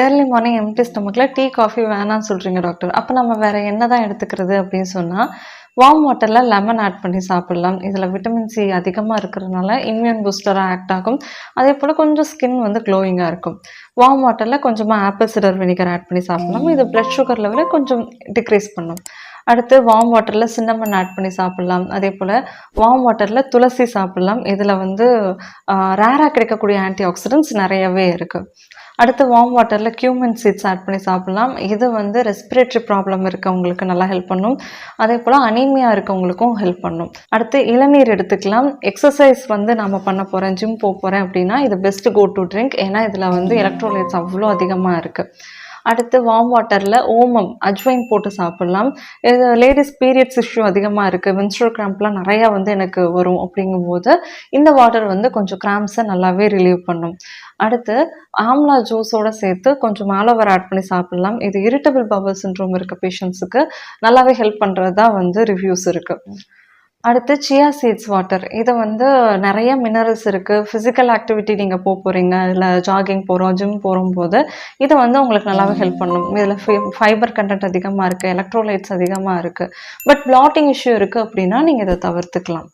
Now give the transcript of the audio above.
Early morning empty ஸ்டொமக்கில tea, coffee வேணான்னு சொல்றீங்க டாக்டர். அப்ப நம்ம வேற என்ன தான் எடுத்துக்கிறது அப்படின்னு சொன்னா, வார்ம் வாட்டர்ல லெமன் ஆட் பண்ணி சாப்பிடலாம். இதுல விட்டமின் சி அதிகமா இருக்கிறதுனால இம்யூன் பூஸ்டரா ஆக்ட் ஆகும். அதேபோல கொஞ்சம் ஸ்கின் வந்து க்ளோயிங்கா இருக்கும். வார்ம் வாட்டர்ல கொஞ்சமா ஆப்பிள் சிடர் வினிகர் ஆட் பண்ணி சாப்பிடலாம். இது பிளட் சுகர் லெவல கொஞ்சம் டிக்ரீஸ் பண்ணும். அடுத்து வார்ம் வாட்டர்ல சின்னமன் ஆட் பண்ணி சாப்பிடலாம். அதேபோல வார்ம் வாட்டர்ல துளசி சாப்பிடலாம். இதுல வந்து ரேரா கிடைக்கக்கூடிய ஆன்டி ஆக்ஸிடென்ட்ஸ் நெறையவே இருக்கு. அடுத்து வார்ம் வாட்டர்ல கியூமின் சீட்ஸ் ஆட் பண்ணி சாப்பிடலாம். இது வந்து ரெஸ்பிரேட்டரி ப்ராப்ளம் இருக்கவங்களுக்கு நல்லா ஹெல்ப் பண்ணும். அதேபோல அனீமியா இருக்கவங்களுக்கும் ஹெல்ப் பண்ணும். அடுத்து இளநீர் எடுத்துக்கலாம். எக்ஸர்சைஸ் வந்து நாம பண்ண போறேன், ஜிம் போறேன் அப்படின்னா இது பெஸ்ட் கோ டூ ட்ரிங்க். ஏன்னா இதுல வந்து எலக்ட்ரோலைட்ஸ் அவ்வளோ அதிகமா இருக்கு. அடுத்து வார்ம் வாட்டர்ல ஓமம், அஜ்வைன் போட்டு சாப்பிடலாம். இது லேடீஸ் பீரியட்ஸ் இஷ்யூ அதிகமா இருக்கு. மென்ஸ்ட்ரல் கிராம்ப்லாம் நெறையா வந்து எனக்கு வரும் அப்படிங்கும்போது, இந்த வாட்டர் வந்து கொஞ்சம் கிராம்ப்ஸ நல்லாவே ரிலீவ் பண்ணும். அடுத்து ஆம்லா ஜூஸோட சேர்த்து கொஞ்சம் ஆலோவேரா ஆட் பண்ணி சாப்பிடலாம். இது இரிட்டபிள் பவல் சிண்ட்ரோம் இருக்க பேஷண்ட்ஸுக்கு நல்லாவே ஹெல்ப் பண்றதா வந்து ரிவ்யூஸ் இருக்கு. அடுத்து சியா சீட்ஸ் வாட்டர். இது வந்து நெறைய மினரல்ஸ் இருக்கு. ஃபிசிக்கல் ஆக்டிவிட்டி நீங்க போறீங்க, இல்ல ஜாகிங் போறோம், ஜிம் போகும்போது இது வந்து உங்களுக்கு நல்லாவே ஹெல்ப் பண்ணும். இதுல ஃபைபர் கன்டென்ட் அதிகமா இருக்கு, எலக்ட்ரோலைட்ஸ் அதிகமா இருக்கு. பட் பிளாட்டிங் இஷ்யூ இருக்கு அப்படின்னா நீங்க இத தவிர்த்துக்கலாம்.